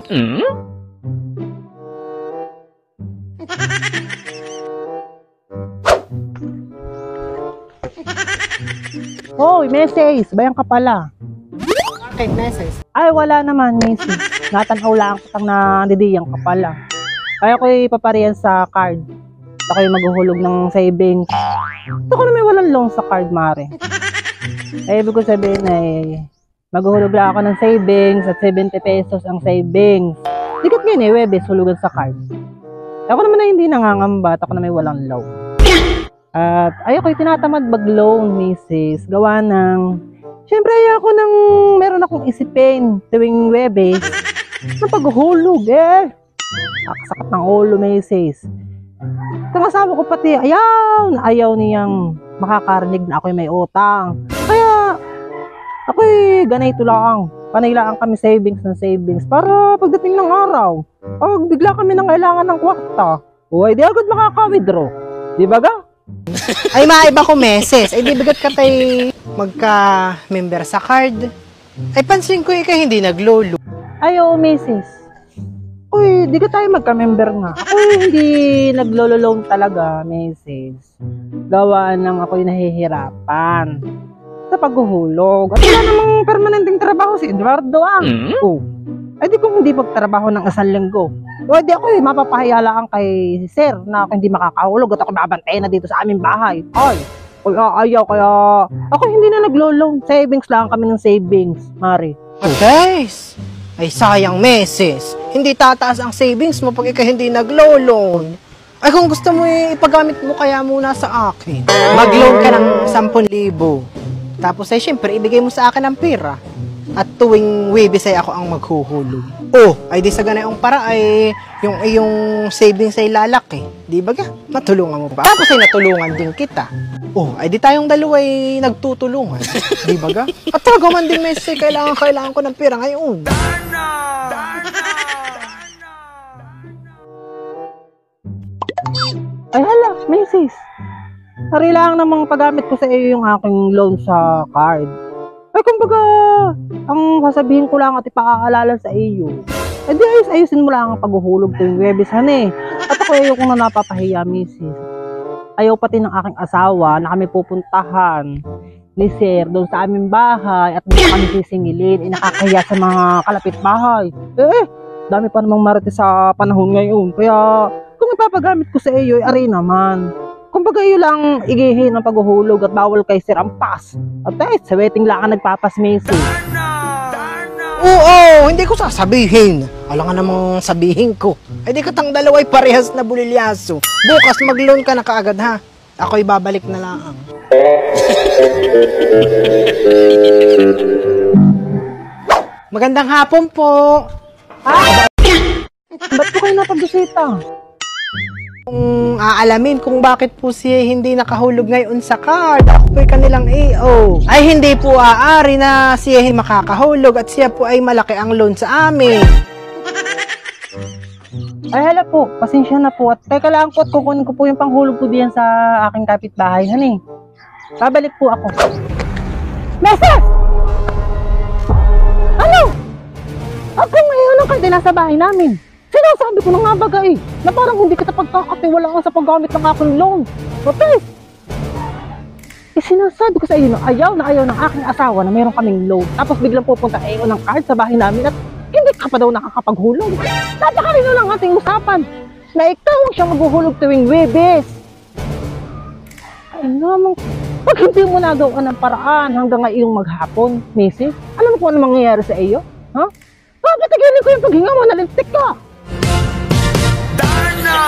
Hoy, Meses, bayan ka pala. Okay, Meses. Ay, wala naman, Meses. Natanaw lang ko tang nadidiyang ka pala. Kaya ko'y paparihan sa card. Ako'y maghuhulog ng savings. Ito ko na may walang loan sa card, Mare. Ay, ibig ko sabihin ay maghuhulog lang ako ng savings at 70 pesos ang savings. Dikat ngayon Webes, hulugan sa card. Ako naman na hindi nangangamba, ako na may walang loan. At ayoko tinatamad mag-loan, Mrs. Gawa ng, syempre ayoko nang meron akong isipin tuwing Webes na paghuhulog Nakasakit ng ulo, Mrs. Itong asawa ko pati, ayaw niyang makakarinig na ako'y may utang. Kaya ako'y ganito lang. Panailaan kami savings para pagdating ng araw, pag bigla kami nang kailangan ng kwarta, di agad makaka-withdraw. Di ba ga? Ay, maiba ko, Meses. Ay, di bagat ka tayo magka-member sa card? Ay, pansin ko ikaw hindi naglolo. Ay, oo, Mrs. Uy, di ka tayo magka-member nga. Ako'y hindi naglolo-loan talaga, Mrs. Gawa ng ako'y nahihirapan sa paghuhulog. At wala namang permanenteng trabaho si Eduardo Ay di kung hindi magtrabaho ng isang linggo, di ako mapapahiya lang kay Sir na ako hindi makakahulog at ako babantayan na dito sa aming bahay. Ayaw, kaya ako hindi na naglo-loan. Savings lang kami ng savings, Mari. Guys, ay sayang, Meses. Hindi tataas ang savings mo pag ikaw hindi naglo-loan. Ay kung gusto mo ipagamit mo kaya muna sa akin. Mag-loan ka ng 10,000. Tapos ay syempre ibigay mo sa akin ang pera. At tuwing Webes ay ako ang maghuhulog. Ay di sa ganayong para ay yung iyong savings ay lalaki. Di ba ga? Matulungan mo pa. Tapos ay natulungan din kita. Ay di tayong dalawa ay nagtutulungan. Di ba ga? At talaga man din, Messi, kailangan ko ng pera ngayon. Ay hala, Mrs. Sari lang namang paggamit ko sa iyo yung aking loan sa card. Ay kumbaga, ang sasabihin ko lang at ipaalala sa iyo, di ayusin mo lang ang paghuhulog tuwing Webes, At ako ayaw kong napapahiya, Mrs. Ayaw pati ng aking asawa na kami pupuntahan ni Sir doon sa aming bahay at doon kami sisingilin. Nakakahiya sa mga kalapit bahay. Dami pa namang marites sa panahon ngayon. Kaya kung ipapagamit ko sa iyo, ari naman. Kumbaga iyo lang igihin ang paghuhulog at bawal kay Sir ang pass. At sa waiting lang ang nagpapas, Macy. Hindi ko sasabihin. Alam nga namang sabihin ko. Ay di katang dalaway parehas na bulilyaso. Bukas mag-loan ka na kaagad, ha? Ako'y babalik na lang. Magandang hapon po. Ba't po kayo napag-bisita? Kung aalamin kung bakit po siya hindi nakahulog ngayon sa card, ako po'y kanilang AO. Ay hindi po aari na siya makakahulog at siya po ay malaki ang loan sa amin. Ay hala po, pasensya na po. At teka lang po at kukunin ko po yung panghulog ko diyan sa aking kapitbahay. Babalik po ako. Meses! Ano? Akong ngayon ang kandila sa bahay namin. Sinasabi ko na nga baga na parang hindi kita pagkakatiwalaan sa paggamit ng aking loan. Mapes! Sinasabi ko sa iyo na ayaw ng aking asawa na mayroon kaming loan. Tapos biglang pupunta ng card sa bahay namin at hindi ka pa daw nakakapaghulog. Napakarino lang ating usapan na ikaw ang siyang maghuhulog tuwing Webes. Ay naman, pag hindi mo nagawa ng paraan hanggang ngayong maghapon, Mrs., alam mo kung ano mangyayari sa iyo? Papatigilin ko yung paghinga mo, nalintik ka! Darna!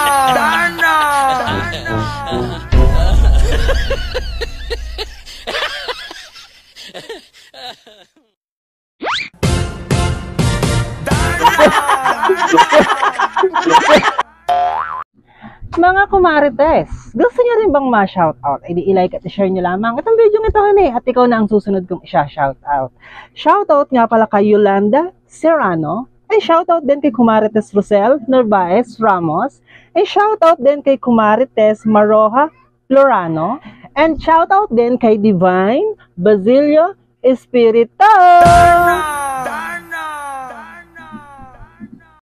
Mga kumarites, gusto niyo rin bang ma-shoutout? Ay di i-like at i-share niyo lamang itong video ito, at ikaw na ang susunod kong i-shoutout. Shoutout nga pala kay Yolanda Serrano, ay shoutout din kay Kumarites Rosel Narvaez Ramos, ay shoutout din kay Kumarites Maroha Florano, and shoutout din kay Divine Basilio Espirito.